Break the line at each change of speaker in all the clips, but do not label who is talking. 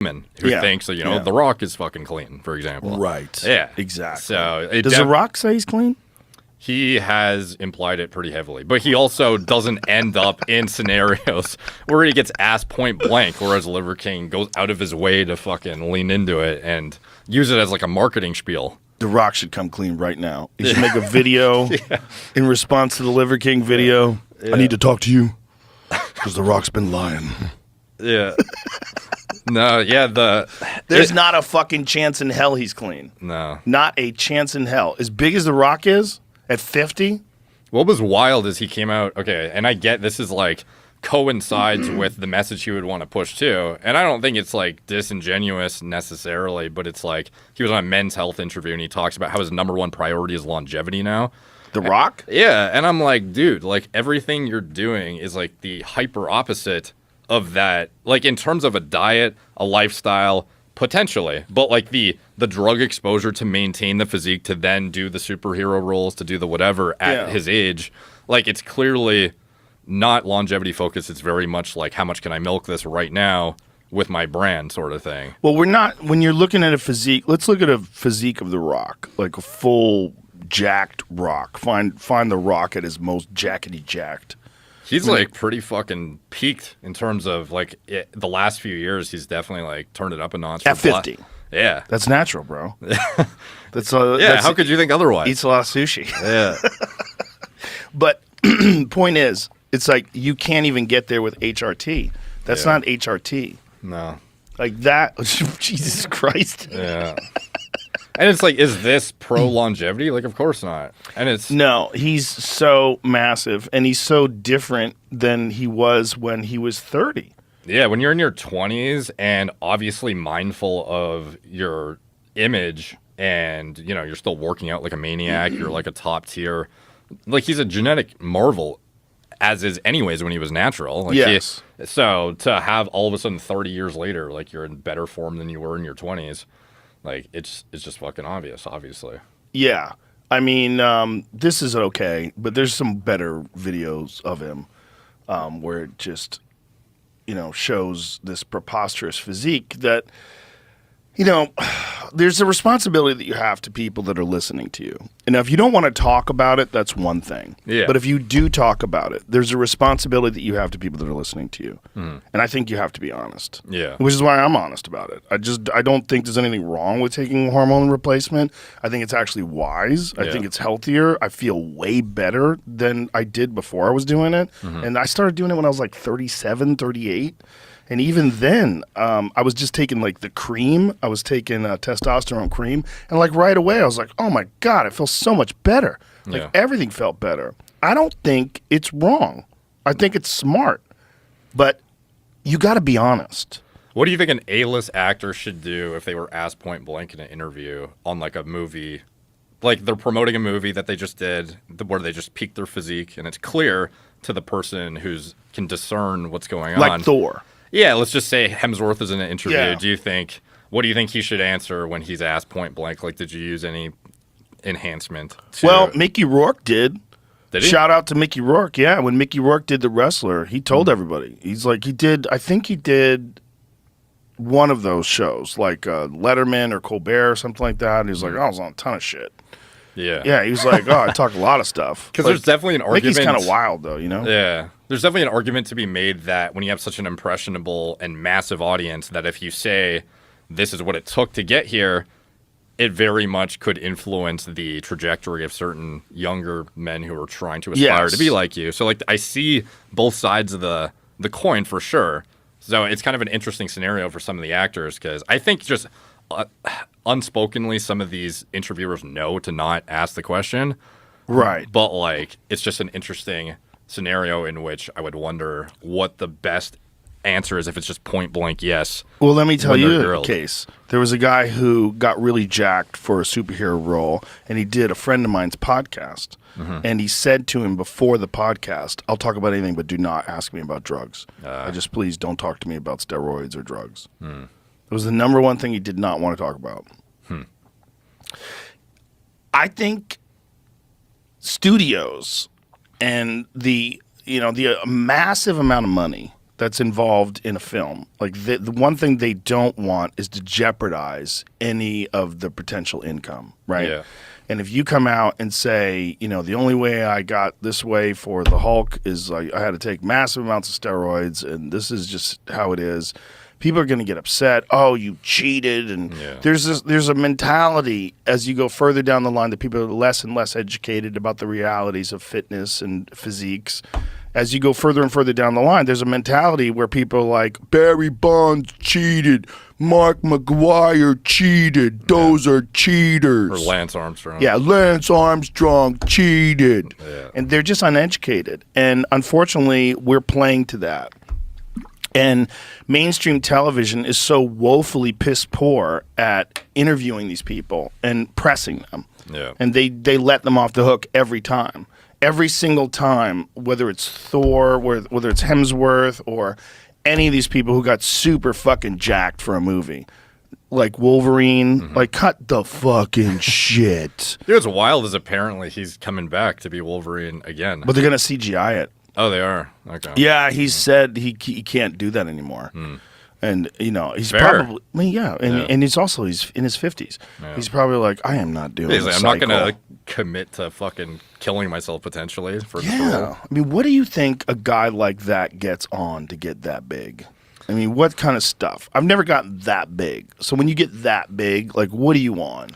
Hoffman who thinks that, The Rock is fucking clean, for example.
Right.
Yeah.
Exactly.
So
does The Rock say he's clean?
He has implied it pretty heavily, but he also doesn't end up in scenarios where he gets asked point blank, whereas Liver King goes out of his way to fucking lean into it and use it as like a marketing spiel.
The Rock should come clean right now. He should make a video in response to the Liver King video. I need to talk to you because The Rock's been lying.
Yeah. No, yeah,
There's not a fucking chance in hell he's clean.
No.
Not a chance in hell. As big as The Rock is, at 50?
What was wild is he came out, okay, and I get this is like coincides with the message he would want to push too, and I don't think it's like disingenuous necessarily, but it's like he was on a Men's Health interview and he talks about how his number one priority is longevity now.
The Rock?
Yeah, and I'm like, dude, like everything you're doing is like the hyper opposite of that, like in terms of a diet, a lifestyle, potentially, but like the drug exposure to maintain the physique, to then do the superhero roles, to do the whatever at his age, like it's clearly not longevity focused. It's very much like, how much can I milk this right now with my brand sort of thing.
Well, we're not, when you're looking at a physique, let's look at a physique of The Rock, like a full jacked Rock. Find The Rock at his most jackety jacked.
He's like pretty fucking peaked in terms of like the last few years. He's definitely like turned it up a notch.
At 50.
Yeah.
That's natural, bro. That's
how could you think otherwise?
Eats a lot of sushi.
Yeah.
But point is, it's like you can't even get there with HRT. That's not HRT.
No.
Like that. Jesus Christ.
Yeah. And it's like, is this pro longevity? Like, of course not. And it's
no. He's so massive, and he's so different than he was when he was 30.
Yeah, when you're in your 20s and obviously mindful of your image, and you're still working out like a maniac, you're like a top tier. Like, he's a genetic marvel, as is anyways when he was natural. Like,
yes.
So to have all of a sudden 30 years later, like you're in better form than you were in your 20s. Like, it's just fucking obvious, obviously.
Yeah. I mean, this is okay, but there's some better videos of him where it just, shows this preposterous physique that, there's a responsibility that you have to people that are listening to you. And if you don't want to talk about it, that's one thing.
Yeah.
But if you do talk about it, there's a responsibility that you have to people that are listening to you.
Mm.
And I think you have to be honest.
Yeah.
Which is why I'm honest about it. I don't think there's anything wrong with taking hormone replacement. I think it's actually wise. I think it's healthier. I feel way better than I did before I was doing it. Mm-hmm. And I started doing it when I was like 37, 38. And even then, I was just taking like the cream. I was taking testosterone cream. And like right away, I was like, oh my God, it feels so much better. Like everything felt better. I don't think it's wrong. I think it's smart. But you got to be honest.
What do you think an A-list actor should do if they were asked point blank in an interview on like a movie? Like they're promoting a movie that they just did where they just peaked their physique and it's clear to the person who's can discern what's going on.
Like Thor.
Yeah, let's just say Hemsworth is in an interview.
Yeah.
What do you think he should answer when he's asked point blank? Like, did you use any enhancement?
Well, Mickey Rourke did.
Did he?
Shout out to Mickey Rourke. Yeah, when Mickey Rourke did The Wrestler, he told everybody. He's like, I think he did one of those shows, like Letterman or Colbert or something like that. And he was like, I was on a ton of shit.
Yeah.
Yeah, he was like, I talked a lot of stuff.
Because there's definitely an argument.
Mickey's kind of wild, though,
Yeah. There's definitely an argument to be made that when you have such an impressionable and massive audience, that if you say this is what it took to get here, it very much could influence the trajectory of certain younger men who are trying to aspire to be like you. So, like, I see both sides of the coin for sure. So it's kind of an interesting scenario for some of the actors because I think just unspokenly some of these interviewers know to not ask the question.
Right.
But, like, it's just an interesting scenario in which I would wonder what the best answer is if it's just point blank yes.
Well, let me tell you a case. There was a guy who got really jacked for a superhero role, and he did a friend of mine's podcast. Mm-hmm. And he said to him before the podcast, I'll talk about anything, but do not ask me about drugs. Please don't talk to me about steroids or drugs. It was the number one thing he did not want to talk about. I think studios and the massive amount of money that's involved in a film. Like the one thing they don't want is to jeopardize any of the potential income, right?
Yeah.
And if you come out and say, the only way I got this way for the Hulk is I had to take massive amounts of steroids, and this is just how it is, people are going to get upset. Oh, you cheated, and there's a mentality as you go further down the line that people are less and less educated about the realities of fitness and physiques. As you go further and further down the line, there's a mentality where people are like, Barry Bonds cheated, Mark McGuire cheated, those are cheaters.
Or Lance Armstrong.
Yeah, Lance Armstrong cheated.
Yeah.
And they're just uneducated. And unfortunately, we're playing to that. And mainstream television is so woefully piss poor at interviewing these people and pressing them.
Yeah.
And they let them off the hook every time. Every single time, whether it's Thor, whether it's Hemsworth, or any of these people who got super fucking jacked for a movie. Like Wolverine, like cut the fucking shit.
You know what's wild is apparently he's coming back to be Wolverine again.
But they're going to CGI it.
Oh, they are? Okay.
Yeah, he said he can't do that anymore. And, he's
Fair.
probably, and he's in his 50s.
Yeah.
He's probably like, I am not doing
He's
this.
like, I'm not going to commit to fucking killing myself potentially for this role.
Yeah. I mean, what do you think a guy like that gets on to get that big? I mean, what kind of stuff? I've never gotten that big. So when you get that big, like, what are you on?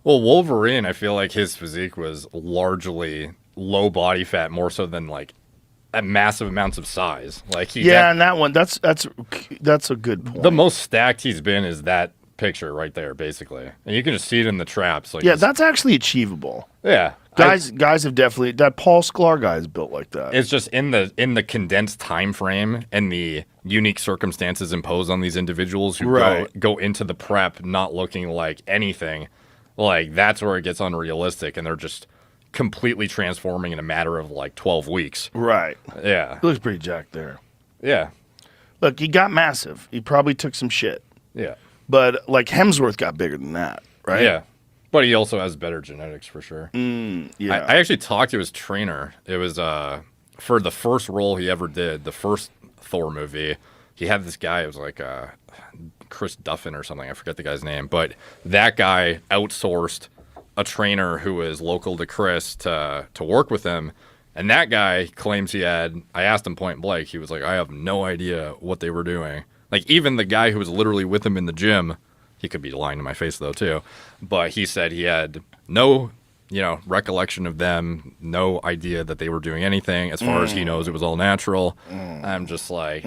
Well, Wolverine, I feel like his physique was largely low body fat more so than like at massive amounts of size. Like
and that one, that's a good point.
The most stacked he's been is that picture right there, basically, and you can just see it in the traps. Like,
that's actually achievable.
Yeah,
guys have definitely that Paul Sklar guy is built like that.
It's just in the condensed time frame and the unique circumstances imposed on these individuals who go into the prep not looking like anything. Like that's where it gets unrealistic, and they're just completely transforming in a matter of like 12 weeks.
Right.
Yeah.
He looks pretty jacked there.
Yeah.
Look, he got massive. He probably took some shit.
Yeah.
But like Hemsworth got bigger than that, right?
Yeah. But he also has better genetics for sure.
Yeah.
I actually talked to his trainer. It was for the first role he ever did, the first Thor movie. He had this guy, it was like Chris Duffin or something. I forget the guy's name. But that guy outsourced a trainer who was local to Chris to work with him. And that guy claims I asked him point blank, he was like, I have no idea what they were doing. Like, even the guy who was literally with him in the gym, he could be lying to my face, though, too. But he said he had no, recollection of them, no idea that they were doing anything. As far as he knows, it was all natural. I'm just like